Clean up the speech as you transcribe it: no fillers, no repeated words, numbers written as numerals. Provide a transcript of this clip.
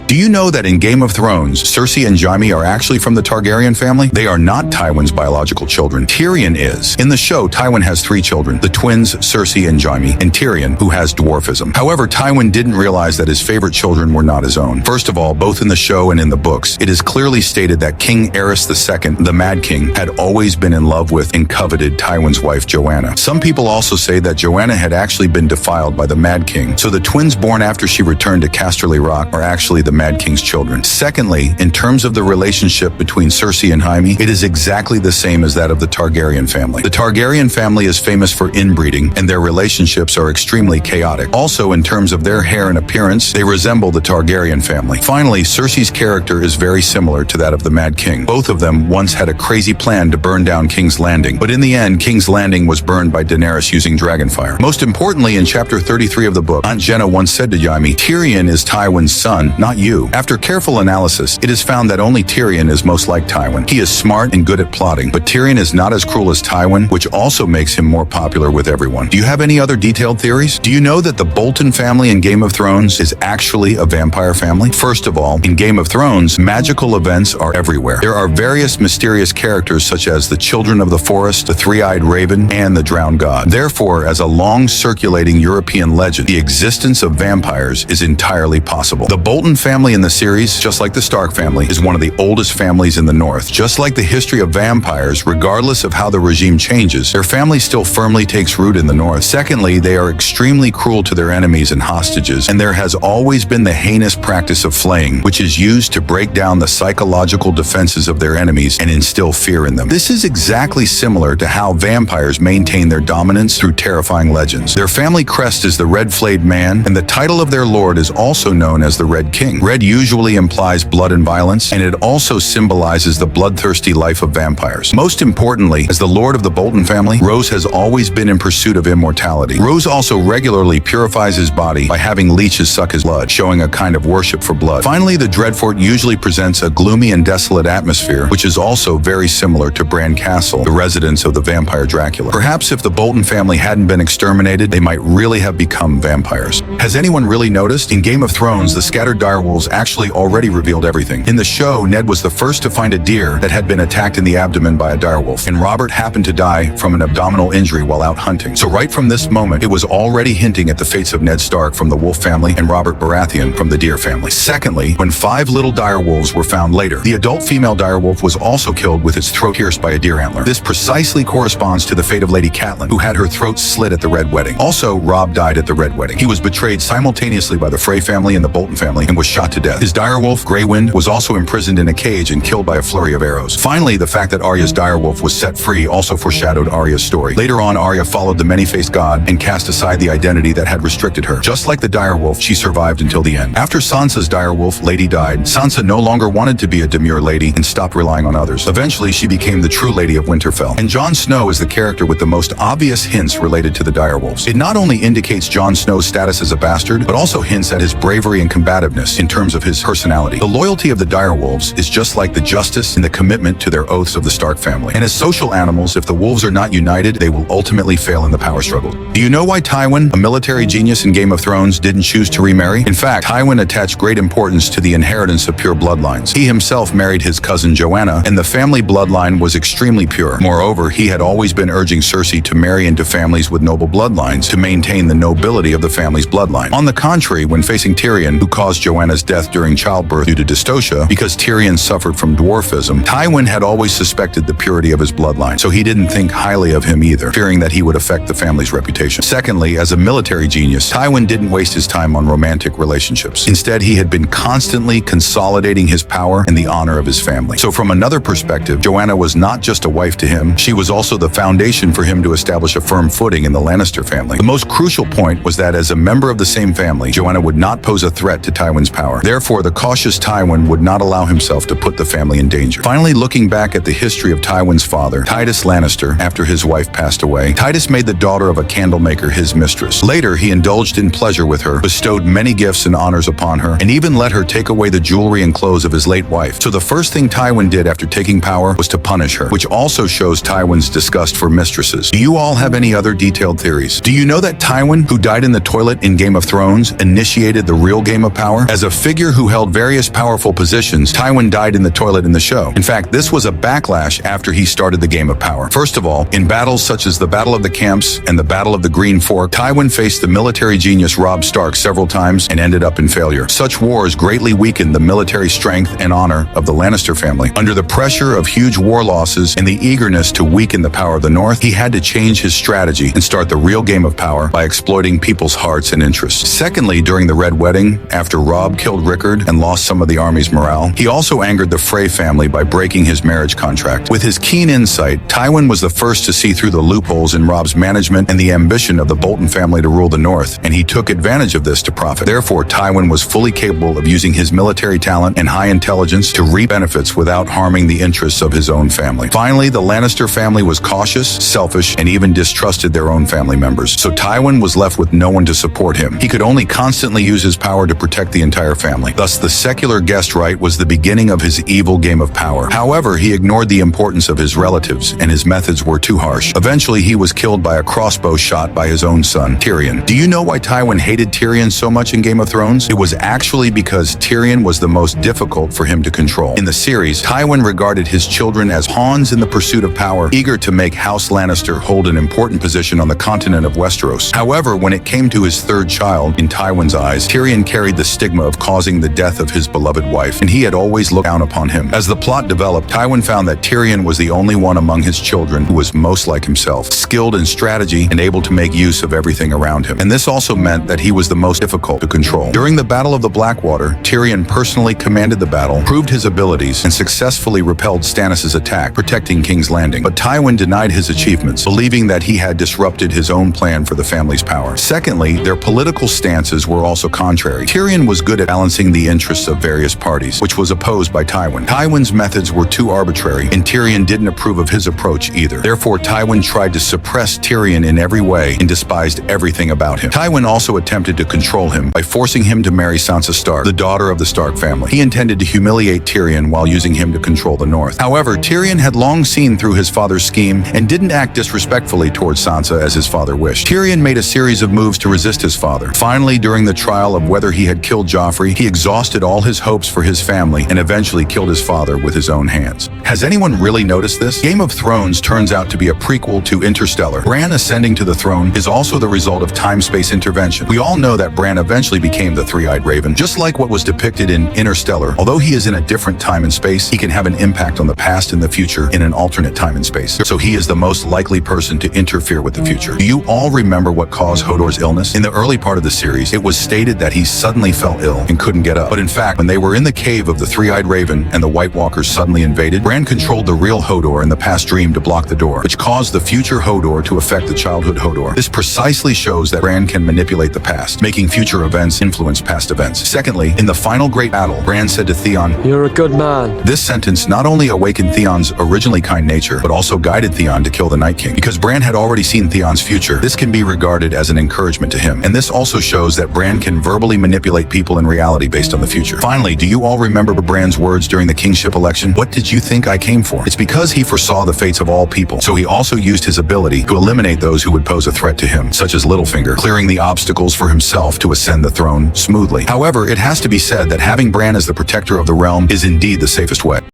Do you know that in Game of Thrones, Cersei and Jaime are actually from the Targaryen family? They are not Tywin's biological children. Tyrion is. In the show, Tywin has 3 children, the twins Cersei and Jaime, and Tyrion, who has dwarfism. However, Tywin didn't realize that his favorite children were not his own. First of all, both in the show and in the books, it is clearly stated that King Aerys II, the Mad King, had always been in love with and coveted Tywin's wife Joanna. Some people also say that Joanna had actually been defiled by the Mad King, so the twins born after she returned to Casterly Rock are actually the Mad King's children. Secondly, in terms of the relationship between Cersei and Jaime, it is exactly the same as that of the Targaryen family. The Targaryen family is famous for inbreeding, and their relationships are extremely chaotic. Also, in terms of their hair and appearance, they resemble the Targaryen family. Finally, Cersei's character is very similar to that of the Mad King. Both of them once had a crazy plan to burn down King's Landing, but in the end, King's Landing was burned by Daenerys using dragonfire. Most importantly, in chapter 33 of the book, Aunt Jenna once said to Jaime, "Tyrion is Tywin's son, not you." After careful analysis, it is found that only Tyrion is most like Tywin. He is smart and good at plotting, but Tyrion is not as cruel as Tywin, which also makes him more popular with everyone. Do you have any other detailed theories? Do you know that the Bolton family in Game of Thrones is actually a vampire family? First of all, in Game of Thrones, magical events are everywhere. There are various mysterious characters such as the Children of the Forest, the Three-Eyed Raven, and the Drowned God. Therefore, as a long-circulating European legend, the existence of vampires is entirely possible. The Bolton family in the series, just like the Stark family, is one of the oldest families in the North. Just like the history of vampires, regardless of how the regime changes, their family still firmly takes root in the North. Secondly, they are extremely cruel to their enemies and hostages, and there has always been the heinous practice of flaying, which is used to break down the psychological defenses of their enemies and instill fear in them. This is exactly similar to how vampires maintain their dominance through terrifying legends. Their family crest is the red-flayed man, and the title of their lord is also known as the Red King. Red usually implies blood and violence, and it also symbolizes the bloodthirsty life of vampires. Most importantly, as the lord of the Bolton family, Rose has always been in pursuit of immortality. Rose also regularly purifies his body by having leeches suck his blood, showing a kind of worship for blood. Finally, the Dreadfort usually presents a gloomy and desolate atmosphere, which is also very similar to Bran Castle, the residence of the vampire Dracula. Perhaps if the Bolton family hadn't been exterminated, they might really have become vampires. Has anyone really noticed? In Game of Thrones, the scattered direwolves actually already revealed everything. In the show, Ned was the first to find a deer that had been attacked in the abdomen by a direwolf, and Robert happened to die from an abdominal injury while out hunting. So right from this moment, it was already hinting at the fates of Ned Stark from the wolf family and Robert Baratheon from the deer family. Secondly, when 5 little direwolves were found later, the adult female direwolf was also killed with its throat pierced by a deer antler. This precisely corresponds to the fate of Lady Catelyn, who had her throat slit at the Red Wedding. Also, Robb died at the Red Wedding. He was betrayed simultaneously by the Frey family and the Bolton family and was shot to death. His direwolf, Greywind, was also imprisoned in a cage and killed by a flurry of arrows. Finally, the fact that Arya's direwolf was set free also foreshadowed Arya's story. Later on, Arya followed the many-faced god and cast aside the identity that had restricted her. Just like the direwolf, she survived until the end. After Sansa's direwolf, Lady died, Sansa no longer wanted to be a demure lady and stopped relying on others. Eventually, she became the true Lady of Winterfell. And Jon Snow is the character with the most obvious hints related to the direwolves. It not only indicates Jon Snow's status as a bastard, but also hints at his bravery and combativeness in terms of his personality. The loyalty of the direwolves is just like the justice and the commitment to their oaths of the Stark family. And as social animals, if the wolves are not united, they will ultimately fail in the power struggle. Do you know why Tywin, a military genius in Game of Thrones, didn't choose to remarry? In fact, Tywin attached great importance to the inheritance of pure bloodlines. He himself married his cousin Joanna, and the family bloodline was extremely pure. Moreover, he had always been urging Cersei to marry into families with noble bloodlines to maintain the nobility of the family's bloodline. On the contrary, when facing Tyrion, who caused Joanna's death during childbirth due to dystocia because Tyrion suffered from dwarfism, Tywin had always suspected the purity of his bloodline, so he didn't think highly of him either, fearing that he would affect the family's reputation. Secondly, as a military genius, Tywin didn't waste his time on romantic relationships. Instead, he had been constantly consolidating his power and the honor of his family. So from another perspective, Joanna was not just a wife to him, she was also the foundation for him to establish a firm footing in the Lannister family. The most crucial point was that as a member of the same family, Joanna would not pose a threat to Tywin's power. Therefore, the cautious Tywin would not allow himself to put the family in danger. Finally, looking back at the history of Tywin's father, Titus Lannister, after his wife passed away, Titus made the daughter of a candlemaker his mistress. Later, he indulged in pleasure with her, bestowed many gifts and honors upon her, and even let her take away the jewelry and clothes of his late wife. So the first thing Tywin did after taking power was to punish her, which also shows Tywin's disgust for mistresses. Do you all have any other detailed theories? Do you know that Tywin, who died in the toilet in Game of Thrones, initiated the real Game of Power? As a figure who held various powerful positions, Tywin died in the toilet in the show. In fact, this was a backlash after he started the game of power. First of all, in battles such as the Battle of the Camps and the Battle of the Green Fork, Tywin faced the military genius Robb Stark several times and ended up in failure. Such wars greatly weakened the military strength and honor of the Lannister family. Under the pressure of huge war losses and the eagerness to weaken the power of the North, he had to change his strategy and start the real game of power by exploiting people's hearts and interests. Secondly, during the Red Wedding, after Robb killed Rickard and lost some of the army's morale, he also angered the Frey family by breaking his marriage contract. With his keen insight, Tywin was the first to see through the loopholes in Robb's management and the ambition of the Bolton family to rule the North, and he took advantage of this to profit. Therefore, Tywin was fully capable of using his military talent and high intelligence to reap benefits without harming the interests of his own family. Finally, the Lannister family was cautious, selfish, and even distrusted their own family members, so Tywin was left with no one to support him. He could only constantly use his power to protect the entire family. Thus, the secular guest right was the beginning of his evil game of power. However, he ignored the importance of his relatives, and his methods were too harsh. Eventually, he was killed by a crossbow shot by his own son, Tyrion. Do you know why Tywin hated Tyrion so much in Game of Thrones? It was actually because Tyrion was the most difficult for him to control. In the series, Tywin regarded his children as pawns in the pursuit of power, eager to make House Lannister hold an important position on the continent of Westeros. However, when it came to his third child, in Tywin's eyes, Tyrion carried the stigma of causing the death of his beloved wife, and he had always looked down upon him. As the plot developed, Tywin found that Tyrion was the only one among his children who was most like himself, skilled in strategy and able to make use of everything around him. And this also meant that he was the most difficult to control. During the Battle of the Blackwater, Tyrion personally commanded the battle, proved his abilities, and successfully repelled Stannis' attack, protecting King's Landing. But Tywin denied his achievements, believing that he had disrupted his own plan for the family's power. Secondly, their political stances were also contrary. Tyrion was good at balancing the interests of various parties, which was opposed by Tywin. Tywin's methods were too arbitrary, and Tyrion didn't approve of his approach either. Therefore, Tywin tried to suppress Tyrion in every way and despised everything about him. Tywin also attempted to control him by forcing him to marry Sansa Stark, the daughter of the Stark family. He intended to humiliate Tyrion while using him to control the North. However, Tyrion had long seen through his father's scheme and didn't act disrespectfully towards Sansa as his father wished. Tyrion made a series of moves to resist his father. Finally, during the trial of whether he had killed Joffrey, he exhausted all his hopes for his family and eventually killed his father with his own hands. Has anyone really noticed this? Game of Thrones turns out to be a prequel to Interstellar. Bran ascending to the throne is also the result of time-space intervention. We all know that Bran eventually became the Three-Eyed Raven, just like what was depicted in Interstellar. Although he is in a different time and space, he can have an impact on the past and the future in an alternate time and space. So he is the most likely person to interfere with the future. Do you all remember what caused Hodor's illness? In the early part of the series, it was stated that he suddenly fell ill and couldn't get up. But in fact, when they were in the cave of the Three-Eyed Raven and the White Walkers suddenly invaded, Bran controlled the real Hodor in the past dream to block the door, which caused the future Hodor to affect the childhood Hodor. This precisely shows that Bran can manipulate the past, making future events influence past events. Secondly, in the final great battle, Bran said to Theon, "You're a good man." This sentence not only awakened Theon's originally kind nature, but also guided Theon to kill the Night King. Because Bran had already seen Theon's future, this can be regarded as an encouragement to him. And this also shows that Bran can verbally manipulate people in reality based on the future. Finally, do you all remember Bran's words during the kingship election? What did you think I came for? It's because he foresaw the fates of all people, so he also used his ability to eliminate those who would pose a threat to him, such as Littlefinger, clearing the obstacles for himself to ascend the throne smoothly. However, it has to be said that having Bran as the protector of the realm is indeed the safest way.